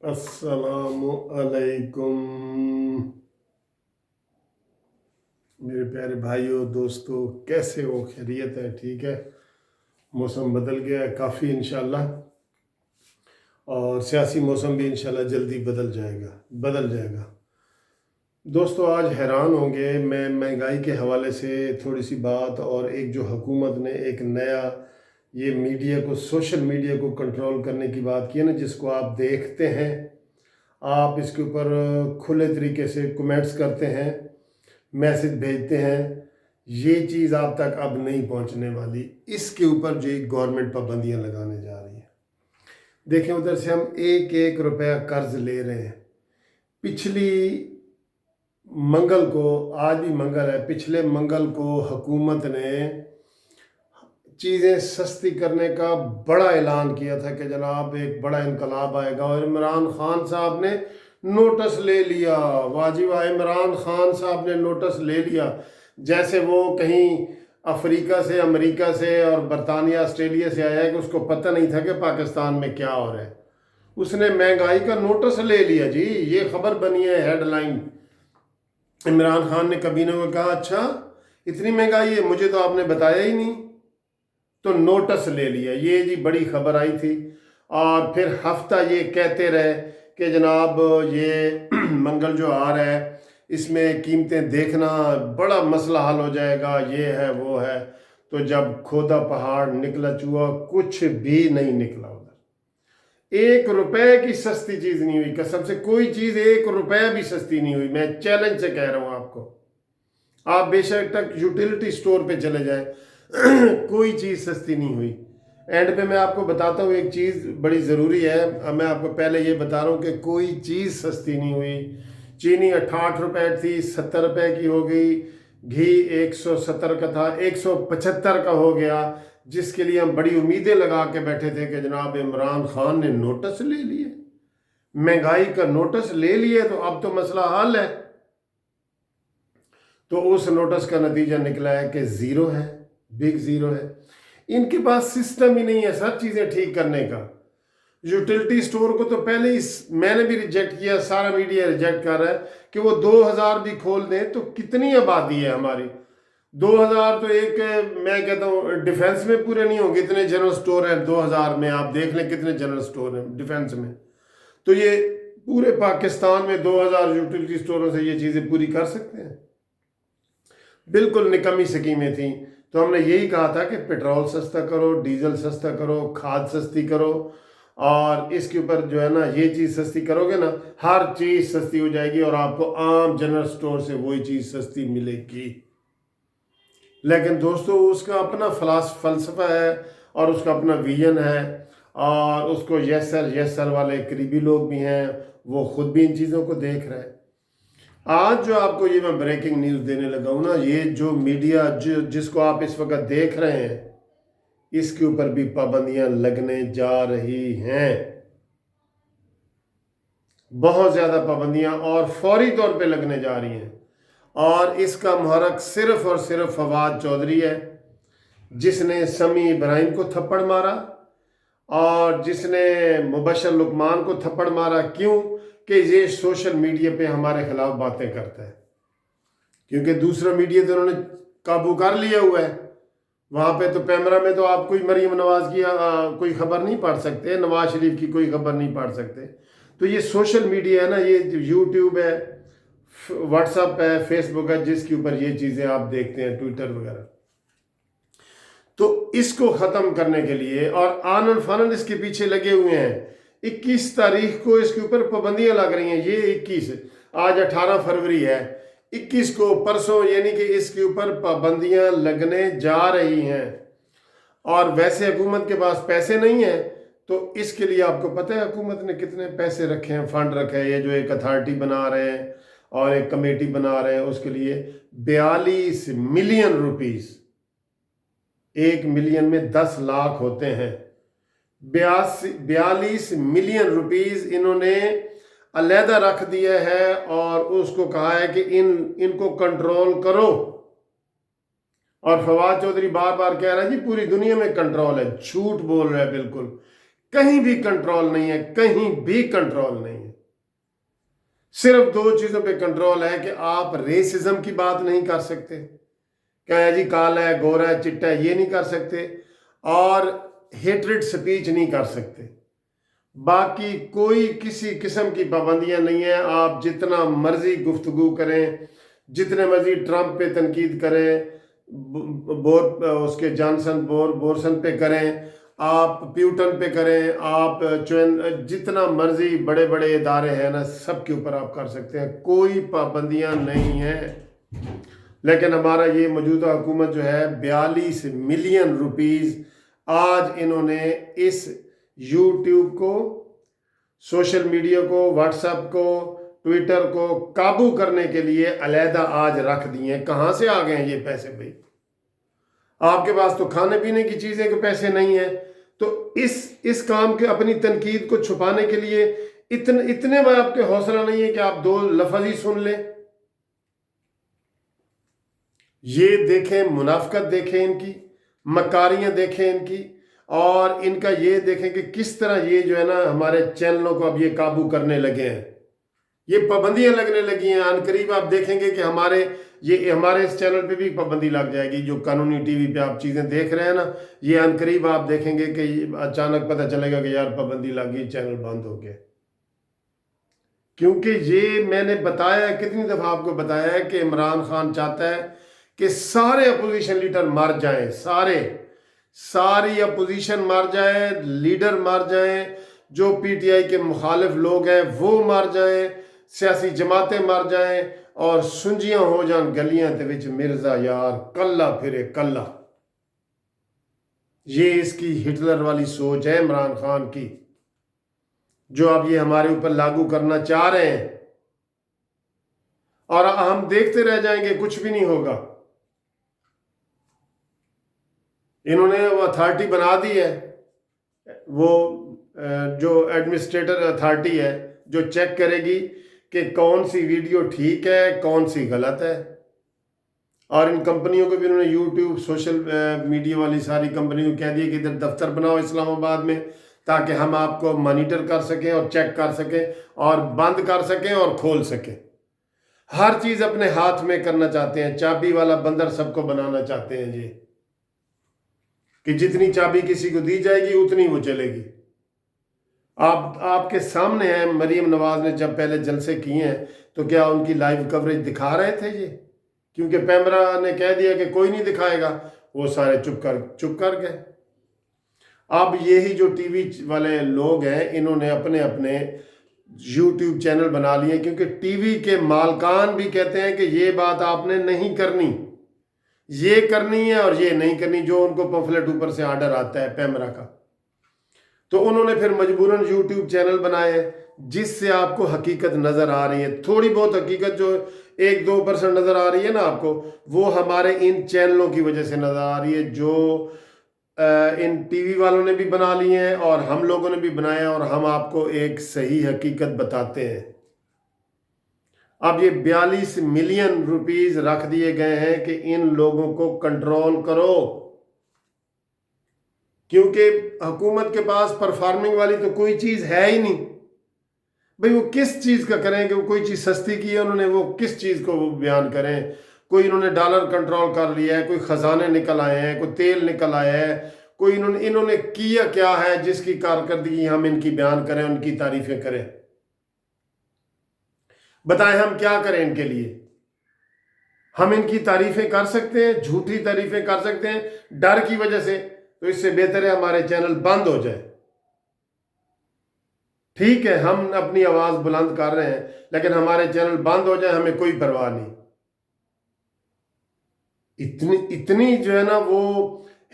अस्सलामु अलैकुम मेरे प्यारे भाइयों दोस्तों, कैसे हो? खैरियत है? ठीक है। मौसम बदल गया है काफ़ी इंशाल्लाह, और सियासी मौसम भी इंशाल्लाह जल्दी बदल जाएगा। दोस्तों, आज हैरान होंगे, मैं महंगाई के हवाले से थोड़ी सी बात, और एक जो हुकूमत ने एक नया ये मीडिया को, सोशल मीडिया को कंट्रोल करने की बात की है ना, जिसको आप देखते हैं, आप इसके ऊपर खुले तरीके से कमेंट्स करते हैं, मैसेज भेजते हैं, ये चीज़ आप तक अब नहीं पहुंचने वाली। इसके ऊपर जो गवर्नमेंट पाबंदियां लगाने जा रही है। देखें, उधर से हम एक एक रुपया कर्ज ले रहे हैं। पिछली मंगल को, आज भी मंगल है, पिछले मंगल को हुकूमत ने चीज़ें सस्ती करने का बड़ा ऐलान किया था कि जनाब एक बड़ा इनकलाब आएगा, और इमरान खान साहब ने नोटिस ले लिया। वाजी वाह, इमरान खान साहब ने नोटिस ले लिया, जैसे वो कहीं अफ्रीका से, अमेरिका से और बरतानिया, ऑस्ट्रेलिया से आया है कि उसको पता नहीं था कि पाकिस्तान में क्या हो रहा है। उसने महंगाई का नोटिस ले लिया जी। ये खबर बनी है, हेडलाइन। इमरान खान ने कबीने को कहा, अच्छा इतनी महंगाई है, मुझे तो आपने बताया ही नहीं, तो नोटिस ले लिया। ये जी बड़ी खबर आई थी। और फिर हफ्ता ये कहते रहे कि जनाब ये मंगल जो आ रहा है, इसमें कीमतें देखना, बड़ा मसला हल हो जाएगा, ये है वो है। तो जब खोदा पहाड़ निकला चूहा, कुछ भी नहीं निकला। उधर 1 रुपए की सस्ती चीज़ नहीं हुई, कसम से कोई चीज़ 1 रुपए भी सस्ती नहीं हुई। मैं चैलेंज से कह रहा हूँ आपको, आप बेशक तक यूटिलिटी स्टोर पे चले जाए, कोई चीज़ सस्ती नहीं हुई। एंड पे मैं आपको बताता हूँ एक चीज़ बड़ी ज़रूरी है। अब मैं आपको पहले ये बता रहा हूँ कि कोई चीज़ सस्ती नहीं हुई। चीनी 68 रुपए थी, 70 रुपए की हो गई। घी 170 का था, 175 का हो गया, जिसके लिए हम बड़ी उम्मीदें लगा के बैठे थे कि जनाब इमरान खान ने नोटिस ले लिए, महंगाई का नोटिस ले लिए, तो अब तो मसला हल है। तो उस नोटिस का नतीजा निकला है कि ज़ीरो है, बिग ज़ीरो है। इनके पास सिस्टम ही नहीं है सब चीज़ें ठीक करने का। यूटिलिटी स्टोर को तो पहले ही मैंने भी रिजेक्ट किया, सारा मीडिया रिजेक्ट कर रहा है कि वो 2000 भी खोल दें तो कितनी आबादी है हमारी। 2000 तो एक, मैं कहता हूँ डिफेंस में पूरे नहीं होंगे, इतने जनरल स्टोर हैं 2000 में। आप देख लें कितने जनरल स्टोर हैं डिफेंस में। तो ये पूरे पाकिस्तान में 2000 यूटिलिटी स्टोरों से ये चीज़ें पूरी कर सकते हैं? बिल्कुल निकम्मी स्कीमें थी। तो हमने यही कहा था कि पेट्रोल सस्ता करो, डीजल सस्ता करो, खाद सस्ती करो, और इसके ऊपर जो है ना, ये चीज़ सस्ती करोगे ना, हर चीज़ सस्ती हो जाएगी और आपको आम जनरल स्टोर से वही चीज़ सस्ती मिलेगी। लेकिन दोस्तों, उसका अपना फलसफा है और उसका अपना विजन है, और उसको यस सर वाले करीबी लोग भी हैं, वो खुद भी इन चीज़ों को देख रहे हैं। आज जो आपको ये मैं ब्रेकिंग न्यूज़ देने लगा हूँ ना, ये जो मीडिया जिसको आप इस वक्त देख रहे हैं, इसके ऊपर भी पाबंदियां लगने जा रही हैं। बहुत ज़्यादा पाबंदियां, और फौरी तौर पे लगने जा रही हैं। और इसका मुहर्रक सिर्फ और सिर्फ फवाद चौधरी है, जिसने समी इब्राहिम को थप्पड़ मारा, और जिसने मुबशर लुकमान को थप्पड़ मारा। क्यों? कि ये सोशल मीडिया पे हमारे खिलाफ बातें करता है, क्योंकि दूसरा मीडिया तो उन्होंने काबू कर लिया हुआ है। वहाँ पे तो पैमरा में तो आप कोई मरीम नवाज की कोई खबर नहीं पढ़ सकते, नवाज शरीफ की कोई खबर नहीं पढ़ सकते। तो ये सोशल मीडिया है ना, ये यूट्यूब है, व्हाट्सअप है, फेसबुक है, जिसके ऊपर ये चीज़ें आप देखते हैं, ट्विटर वगैरह। तो इसको ख़त्म करने के लिए, और आनन फानन इसके पीछे लगे हुए हैं। 21 तारीख को इसके ऊपर पाबंदियां लग रही हैं। ये 21, आज 18 फरवरी है, 21 को परसों, यानी कि इसके ऊपर पाबंदियां लगने जा रही हैं। और वैसे हुकूमत के पास पैसे नहीं है, तो इसके लिए आपको पता है हुकूमत ने कितने पैसे रखे हैं, फंड रखे हैं। ये जो एक अथॉरिटी बना रहे हैं और एक कमेटी बना रहे हैं, उसके लिए 42 मिलियन रुपीस। 1 मिलियन में 10 लाख होते हैं। 42 मिलियन रुपीस इन्होंने अलहदा रख दिया है, और उसको कहा है कि इनको कंट्रोल करो। और फवाद चौधरी बार बार कह रहा है जी पूरी दुनिया में कंट्रोल है। झूठ बोल रहा है बिल्कुल। कहीं भी कंट्रोल नहीं है, कहीं भी कंट्रोल नहीं है। सिर्फ दो चीजों पे कंट्रोल है कि आप रेसिज्म की बात नहीं कर सकते, क्या जी काला है, गोरा है, चिट्टा है, ये नहीं कर सकते, और हेट्रेड स्पीच नहीं कर सकते। बाकी कोई किसी किस्म की पाबंदियां नहीं है। आप जितना मर्जी गुफ्तगू करें, जितने मर्जी ट्रंप पे तनकीद करें, उसके जॉनसन बोरसन पे करें, आप प्यूटन पे करें, आप जितना मर्जी बड़े बड़े इदारे हैं ना, सब के ऊपर आप कर सकते हैं, कोई पाबंदियां नहीं हैं। लेकिन हमारा ये मौजूदा हुकूमत जो है 42 मिलियन रुपीस आज इन्होंने इस यूट्यूब को, सोशल मीडिया को, व्हाट्सएप को, ट्विटर को काबू करने के लिए अलहदा आज रख दिए हैं। कहाँ से आ गए हैं ये पैसे भाई? आपके पास तो खाने पीने की चीजें के पैसे नहीं है, तो इस काम के अपनी तनकीद को छुपाने के लिए इतने में आपके हौसला नहीं है कि आप दो लफ्ज ही सुन लें। ये देखें, मुनाफकत देखें इनकी, मकारियां देखें इनकी, और इनका ये देखें कि किस तरह ये जो है ना हमारे चैनलों को अब ये काबू करने लगे हैं, ये पाबंदियां लगने लगी हैं। अनकरीब आप देखेंगे कि हमारे इस चैनल पे भी पाबंदी लग जाएगी। जो कानूनी टीवी पे आप चीज़ें देख रहे हैं ना, ये अनकरीब आप देखेंगे कि अचानक पता चलेगा कि यार पाबंदी लग गई, चैनल बंद हो गया। क्योंकि ये मैंने बताया, कितनी दफ़ा आपको बताया है कि इमरान खान चाहता है कि सारे अपोजिशन लीडर मर जाएं, सारी अपोजिशन मर जाए, लीडर मर जाएं, जो पीटीआई के मुखालिफ लोग हैं वो मर जाएं, सियासी जमातें मर जाएं, और सुंजियां हो जान गलियां दे विच मिर्जा यार कल्ला फिरे कल्ला। ये इसकी हिटलर वाली सोच है इमरान खान की, जो अब ये हमारे ऊपर लागू करना चाह रहे हैं, और हम देखते रह जाएंगे, कुछ भी नहीं होगा। इन्होंने वो अथॉरिटी बना दी है, वो जो एडमिनिस्ट्रेटर अथॉरिटी है, जो चेक करेगी कि कौन सी वीडियो ठीक है, कौन सी गलत है। और इन कंपनियों को भी उन्होंने यूट्यूब, सोशल मीडिया वाली सारी कंपनियों को कह दिया कि इधर दफ्तर बनाओ इस्लामाबाद में, ताकि हम आपको मॉनिटर कर सकें और चेक कर सकें और बंद कर सकें और खोल सकें। हर चीज़ अपने हाथ में करना चाहते हैं, चाबी वाला बंदर सबको बनाना चाहते हैं ये, कि जितनी चाबी किसी को दी जाएगी उतनी वो चलेगी। आपके सामने है, मरीम नवाज ने जब पहले जलसे किए हैं तो क्या उनकी लाइव कवरेज दिखा रहे थे ये? क्योंकि पैमरा ने कह दिया कि कोई नहीं दिखाएगा, वो सारे चुप कर गए। अब यही जो टीवी वाले लोग हैं, इन्होंने अपने अपने यूट्यूब चैनल बना लिए, क्योंकि टीवी के मालकान भी कहते हैं कि ये बात आपने नहीं करनी, ये करनी है और ये नहीं करनी, जो उनको पम्फलेट ऊपर से ऑर्डर आता है पैमरा का। तो उन्होंने फिर मजबूरन यूट्यूब चैनल बनाए जिससे आपको हकीकत नज़र आ रही है। थोड़ी बहुत हकीकत जो 1-2% नज़र आ रही है ना आपको, वो हमारे इन चैनलों की वजह से नज़र आ रही है, जो इन टीवी वालों ने भी बना लिए हैं और हम लोगों ने भी बनाया, और हम आपको एक सही हकीकत बताते हैं। अब ये 42 मिलियन रुपीस रख दिए गए हैं कि इन लोगों को कंट्रोल करो, क्योंकि हुकूमत के पास परफॉर्मिंग वाली तो कोई चीज़ है ही नहीं भाई। वो किस चीज़ का करें कि वो कोई चीज़ सस्ती की है उन्होंने, वो किस चीज़ को वो बयान करें। कोई इन्होंने डॉलर कंट्रोल कर लिया है, कोई ख़जाने निकल आए हैं, कोई तेल निकल आया है, कोई इन्होंने किया क्या है जिसकी कारकर्दगी हम इनकी बयान करें, उनकी तारीफ़ें करें। बताएं हम क्या करें इनके लिए? हम इनकी तारीफ़ें कर सकते हैं, झूठी तारीफ़ें कर सकते हैं डर की वजह से, तो इससे बेहतर है हमारे चैनल बंद हो जाए। ठीक है, हम अपनी आवाज़ बुलंद कर रहे हैं, लेकिन हमारे चैनल बंद हो जाए हमें कोई परवाह नहीं। इतनी जो है ना वो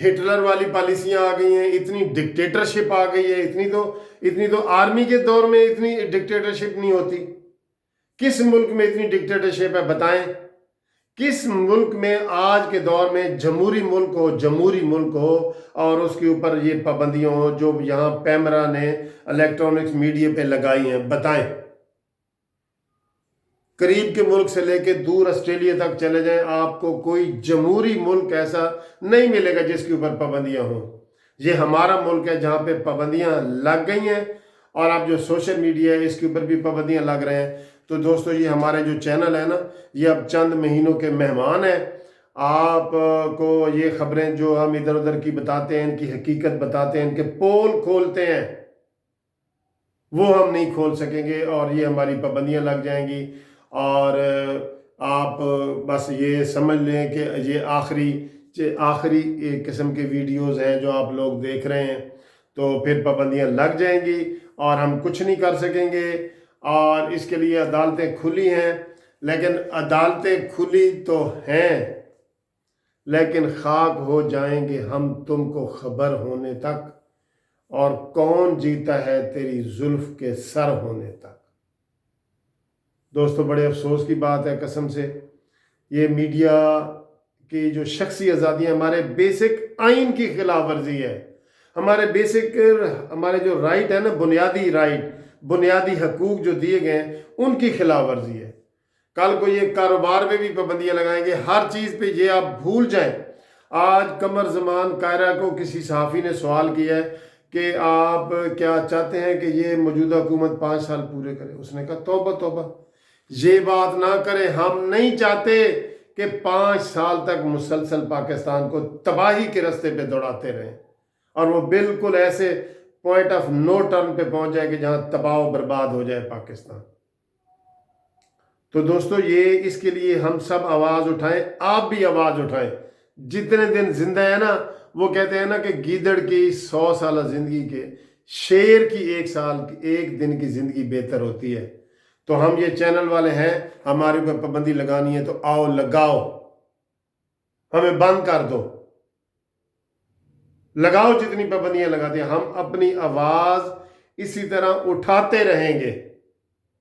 हिटलर वाली पॉलिसियां आ गई हैं, इतनी डिक्टेटरशिप आ गई है, इतनी तो आर्मी के दौर में इतनी डिक्टेटरशिप नहीं होती। किस मुल्क में इतनी डिक्टेटरशिप है बताएं? किस मुल्क में आज के दौर में जमहूरी मुल्क हो और उसके ऊपर ये पाबंदियां हो जो यहाँ पैमरा ने इलेक्ट्रॉनिक्स मीडिया पे लगाई हैं? बताएं। करीब के मुल्क से लेके दूर ऑस्ट्रेलिया तक चले जाएं, आपको कोई जमहूरी मुल्क ऐसा नहीं मिलेगा जिसके ऊपर पाबंदियां हो। یہ ہمارا ملک ہے جہاں پہ پابندیاں لگ گئی ہیں، اور اب جو سوشل میڈیا ہے اس کے اوپر بھی پابندیاں لگ رہے ہیں۔ تو دوستو یہ ہمارے جو چینل ہے نا، یہ اب چند مہینوں کے مہمان ہیں۔ آپ کو یہ خبریں جو ہم ادھر ادھر کی بتاتے ہیں، ان کی حقیقت بتاتے ہیں، ان کے پول کھولتے ہیں، وہ ہم نہیں کھول سکیں گے، اور یہ ہماری پابندیاں لگ جائیں گی۔ اور آپ بس یہ سمجھ لیں کہ یہ آخری قسم کے ویڈیوز ہیں جو آپ لوگ دیکھ رہے ہیں، تو پھر پابندیاں لگ جائیں گی اور ہم کچھ نہیں کر سکیں گے۔ اور اس کے لیے عدالتیں کھلی ہیں، لیکن عدالتیں کھلی تو ہیں، لیکن خاک ہو جائیں گے ہم تم کو خبر ہونے تک، اور کون جیتا ہے تیری زلف کے سر ہونے تک۔ دوستو بڑے افسوس کی بات ہے، قسم سے یہ میڈیا کی جو شخصی آزادیاں ہمارے بیسک آئین کی خلاف ورزی ہے، ہمارے جو رائٹ ہے نا، بنیادی حقوق جو دیے گئے ہیں ان کی خلاف ورزی ہے۔ کل کو یہ کاروبار پہ بھی پابندیاں لگائیں گے، ہر چیز پہ، یہ آپ بھول جائیں۔ آج قمر زمان قاہرہ کو کسی صحافی نے سوال کیا ہے کہ آپ کیا چاہتے ہیں کہ یہ موجودہ حکومت 5 سال پورے کرے؟ اس نے کہا توبہ توبہ، یہ بات نہ کریں، ہم نہیں چاہتے کہ 5 سال تک مسلسل پاکستان کو تباہی کے راستے پہ دوڑاتے رہیں، اور وہ بالکل ایسے پوائنٹ آف نو ٹرن پہ پہنچ جائے کہ جہاں تباہ و برباد ہو جائے پاکستان۔ تو دوستو یہ اس کے لیے ہم سب آواز اٹھائیں، آپ بھی آواز اٹھائیں۔ جتنے دن زندہ ہے نا، وہ کہتے ہیں نا کہ گیدڑ کی 100 سالہ زندگی کے شیر کی 1 دن کی زندگی بہتر ہوتی ہے۔ تو ہم یہ چینل والے ہیں، ہمارے اوپر پابندی لگانی ہے تو آؤ لگاؤ، ہمیں بند کر دو، لگاؤ جتنی پابندیاں لگاتے ہیں، ہم اپنی آواز اسی طرح اٹھاتے رہیں گے۔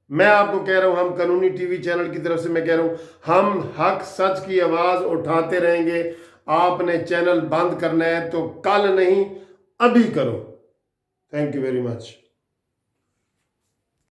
میں آپ کو کہہ رہا ہوں، ہم قانونی ٹی وی چینل کی طرف سے میں کہہ رہا ہوں، ہم حق سچ کی آواز اٹھاتے رہیں گے۔ آپ نے چینل بند کرنا ہے تو کل نہیں، ابھی کرو۔ Thank you very much.